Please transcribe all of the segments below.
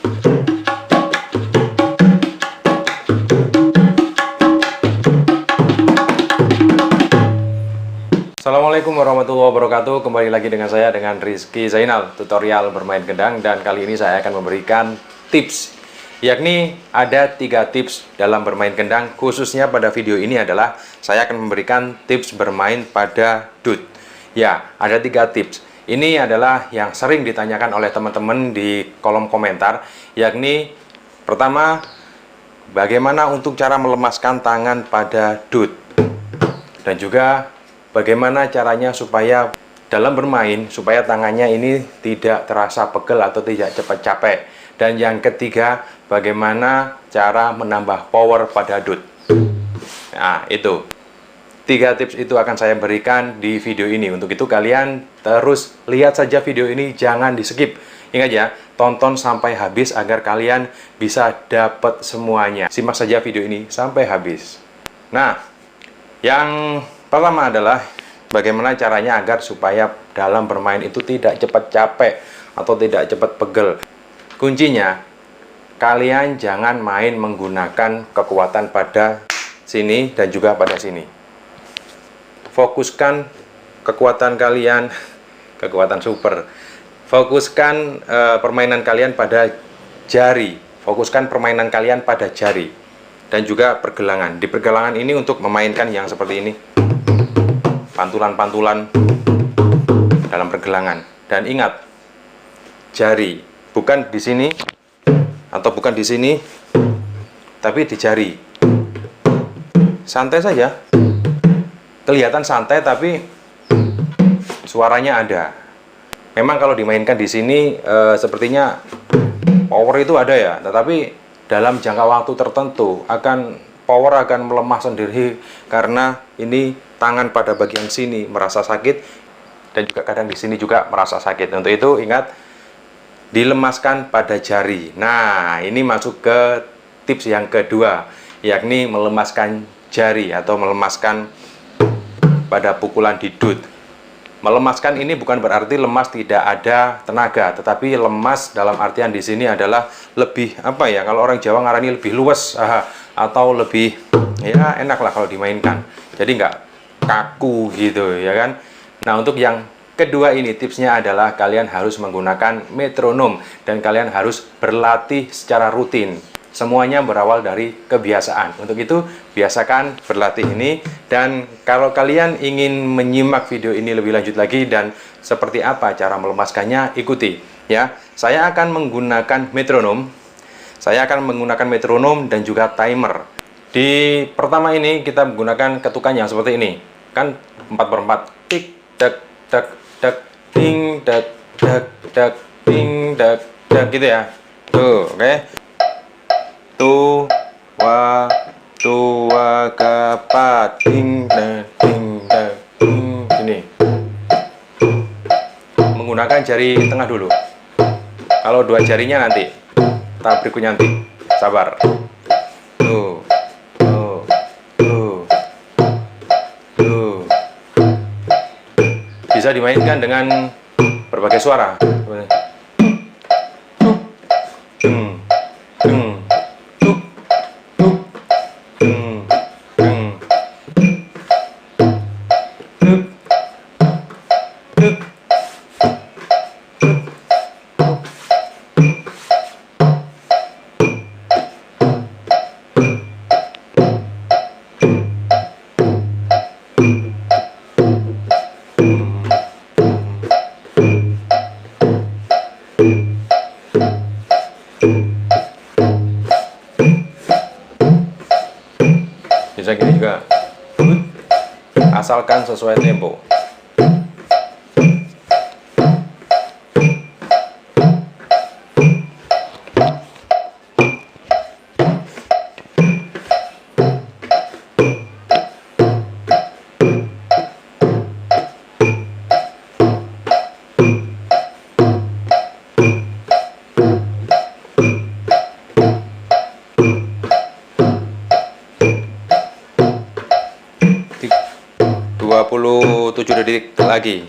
Assalamualaikum warahmatullahi wabarakatuh. Kembali lagi dengan saya, dengan Rizky Zainal, tutorial bermain gendang. Dan kali ini saya akan memberikan tips, yakni ada 3 tips dalam bermain gendang. Khususnya pada video ini adalah saya akan memberikan tips bermain pada dut. Ya, ada 3 tips. Ini adalah yang sering ditanyakan oleh teman-teman di kolom komentar, yakni pertama, bagaimana untuk cara melemaskan tangan pada dut, dan juga bagaimana caranya supaya dalam bermain supaya tangannya ini tidak terasa pegel atau tidak cepat capek. Dan yang ketiga, bagaimana cara menambah power pada dut. Nah, itu 3 tips itu akan saya berikan di video ini. Untuk itu kalian terus lihat saja video ini, jangan di skip. Ingat ya, tonton sampai habis agar kalian bisa dapat semuanya. Simak saja video ini sampai habis. Nah, yang pertama adalah bagaimana caranya agar supaya dalam bermain itu tidak cepat capek atau tidak cepat pegel. Kuncinya, kalian jangan main menggunakan kekuatan pada sini dan juga pada sini. Fokuskan kekuatan kalian, kekuatan super. Fokuskan permainan kalian pada jari. Fokuskan permainan kalian pada jari. Dan juga pergelangan. Di pergelangan ini untuk memainkan yang seperti ini, pantulan-pantulan dalam pergelangan. Dan ingat, jari, bukan di sini atau bukan di sini, tapi di jari. Santai saja, kelihatan santai tapi suaranya ada. Memang kalau dimainkan di sini sepertinya power itu ada ya, tetapi dalam jangka waktu tertentu power akan melemah sendiri, karena ini tangan pada bagian sini merasa sakit dan juga kadang di sini juga merasa sakit. Untuk itu ingat, dilemaskan pada jari. Nah, ini masuk ke tips yang kedua, yakni melemaskan jari atau melemaskan pada pukulan di dut. Melemaskan ini bukan berarti lemas tidak ada tenaga, tetapi lemas dalam artian di sini adalah lebih apa ya, kalau orang Jawa ngarani lebih luwes, atau lebih ya enak lah kalau dimainkan. Jadi nggak kaku gitu ya kan. Nah, untuk yang kedua ini tipsnya adalah kalian harus menggunakan metronom dan kalian harus berlatih secara rutin. Semuanya berawal dari kebiasaan. Untuk itu biasakan berlatih ini. Dan kalau kalian ingin menyimak video ini lebih lanjut lagi dan seperti apa cara melemaskannya, ikuti ya. Saya akan menggunakan metronom. Saya akan menggunakan metronom dan juga timer. Di pertama ini kita menggunakan ketukan yang seperti ini. Kan 4/4. Tik tak tak tak ting tak tak tak ting tak tak gitu ya. Tuh, oke. Tua kapat ting tak ting tak ting. Ini menggunakan jari tengah dulu. Kalau 2 jarinya nanti, tahap berikutnya nanti. Sabar. Tuh. Bisa dimainkan dengan berbagai suara. Bisa gini juga, asalkan sesuai tempo. 27 detik lagi.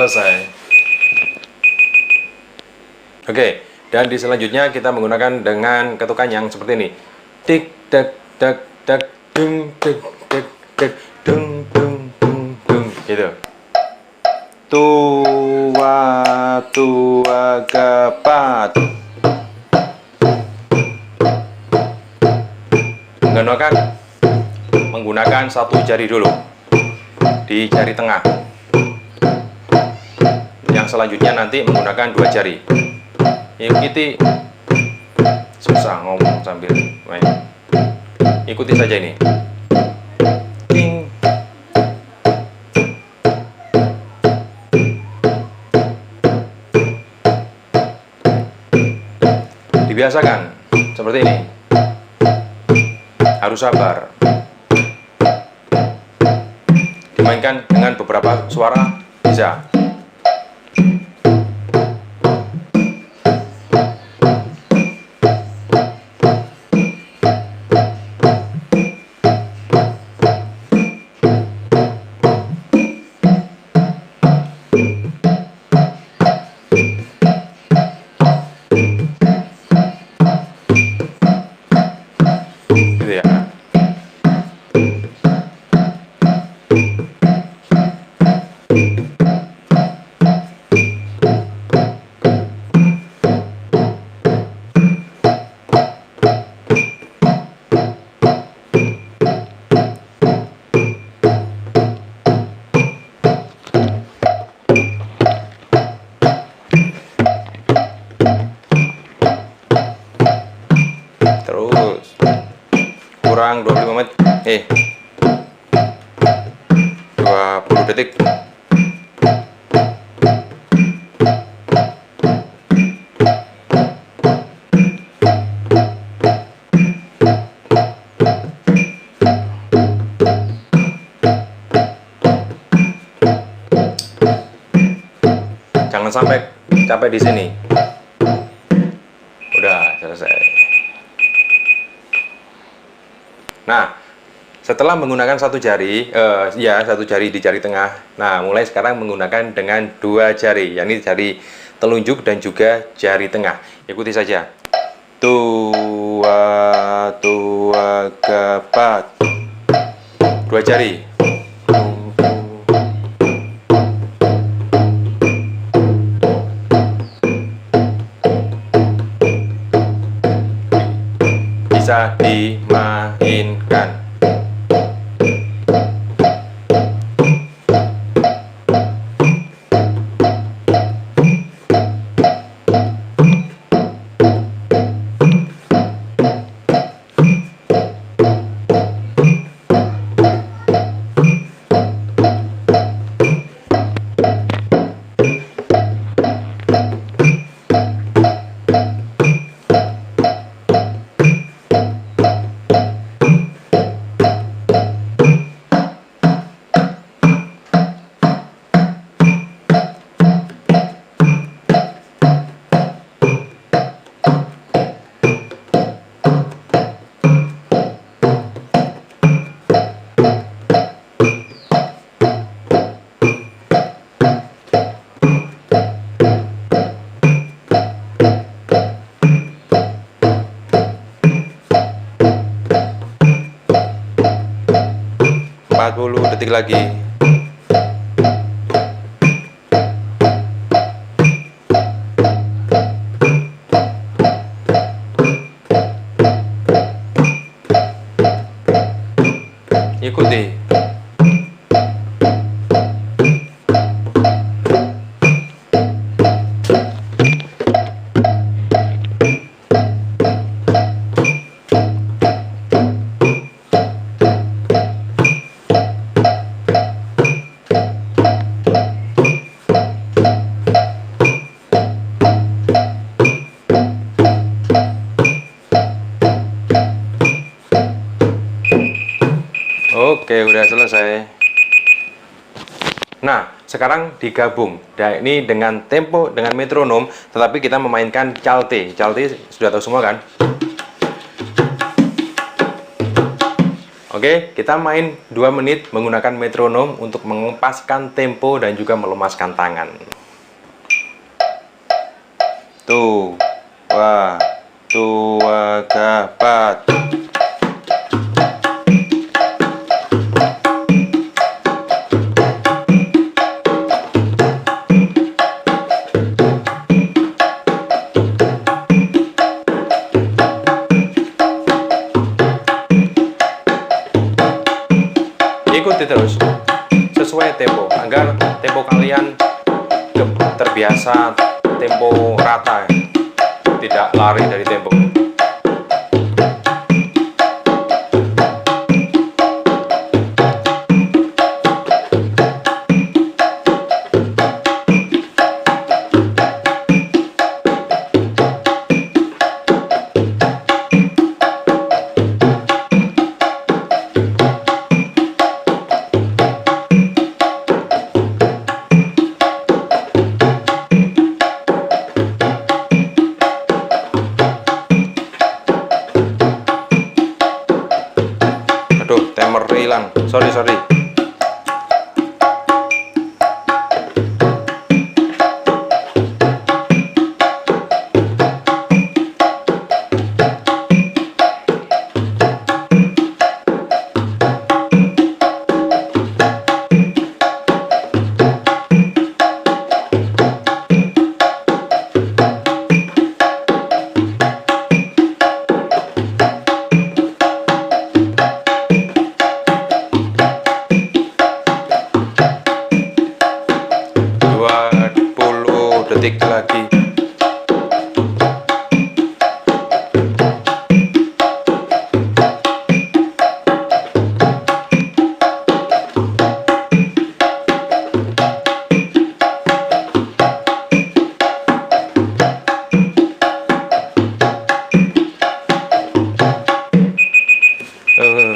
selesai. Oke, dan di selanjutnya kita menggunakan dengan ketukan yang seperti ini. Tik tak tak tak dung tik tik tik dung dung dung dung gitu. Tua tua gapat. Menggunakan satu jari dulu di jari tengah. Yang selanjutnya nanti menggunakan dua jari. Ikuti, susah ngomong sambil main. Ikuti saja ini. Ting. Dibiasakan seperti ini. Harus sabar. Dimainkan dengan beberapa suara bisa. Gitu ya. Terus kurang 25 menit 20 detik. Jangan sampai capek di sini. Udah selesai. Nah, setelah menggunakan satu jari, satu jari di jari tengah. Nah, mulai sekarang menggunakan dengan dua jari, yakni jari telunjuk dan juga jari tengah. Ikuti saja. Tua, tua, gapat. Dua jari. Bisa dimainkan. Detik lagi. Ikuti. Oke, udah selesai. Nah, sekarang digabung. Nah, ini dengan tempo, dengan metronom, tetapi kita memainkan calte. Calte sudah tahu semua kan? Oke, kita main 2 menit menggunakan metronom untuk mengempaskan tempo dan juga melemaskan tangan. Tuh, wah, tua gapat. Ikuti terus sesuai tempo agar tempo kalian terbiasa tempo rata, tidak lari dari tempo. Aduh, timer hilang. Sorry. Detik lagi.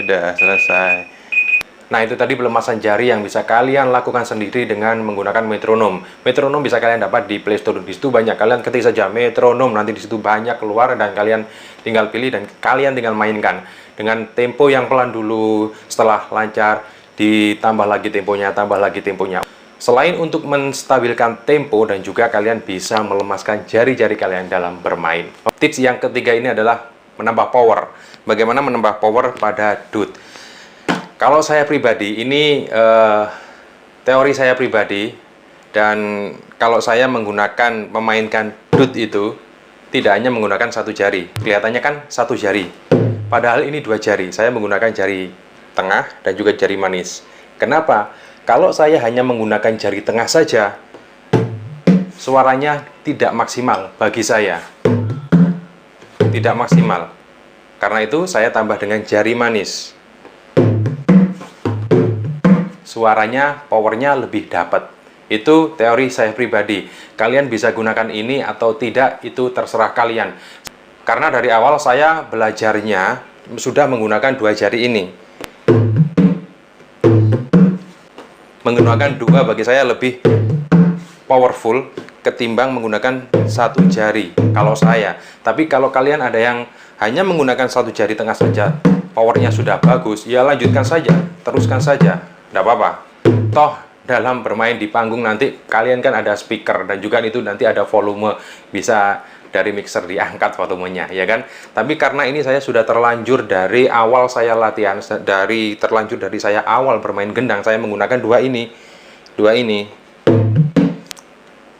Udah selesai. Nah, itu tadi pelemasan jari yang bisa kalian lakukan sendiri dengan menggunakan metronom. Metronom bisa kalian dapat di Play Store. Di situ banyak, kalian ketik saja metronom, nanti di situ banyak keluar dan kalian tinggal pilih dan kalian tinggal mainkan dengan tempo yang pelan dulu. Setelah lancar ditambah lagi temponya, tambah lagi temponya. Selain untuk menstabilkan tempo dan juga kalian bisa melemaskan jari-jari kalian dalam bermain. Tips yang ketiga ini adalah menambah power. Bagaimana menambah power pada DUT? Kalau saya pribadi, ini teori saya pribadi, dan kalau saya memainkan DUT itu tidak hanya menggunakan satu jari. Kelihatannya kan satu jari, padahal ini 2 jari. Saya menggunakan jari tengah dan juga jari manis. Kenapa? Kalau saya hanya menggunakan jari tengah saja, suaranya tidak maksimal bagi saya. Tidak maksimal. Karena itu saya tambah dengan jari manis. Suaranya, powernya lebih dapat. Itu teori saya pribadi. Kalian bisa gunakan ini atau tidak, itu terserah kalian. Karena dari awal saya belajarnya sudah menggunakan 2 jari ini. Menggunakan 2 bagi saya lebih powerful ketimbang menggunakan 1 jari kalau saya. Tapi kalau kalian ada yang hanya menggunakan 1 jari tengah saja, powernya sudah bagus, ya lanjutkan saja, teruskan saja. Tidak apa-apa. Toh dalam bermain di panggung nanti kalian kan ada speaker dan juga itu nanti ada volume, bisa dari mixer diangkat volumenya, ya kan? Tapi karena ini saya sudah terlanjur dari awal saya latihan, terlanjur dari saya awal bermain gendang, saya menggunakan 2 ini.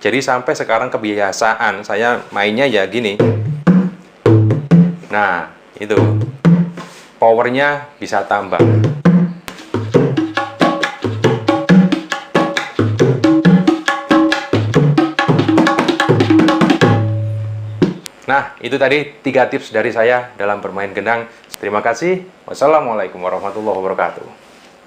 Jadi sampai sekarang kebiasaan saya mainnya ya gini. Nah, itu powernya bisa tambah. Nah, itu tadi 3 tips dari saya dalam bermain gendang. Terima kasih. Wassalamualaikum warahmatullahi wabarakatuh.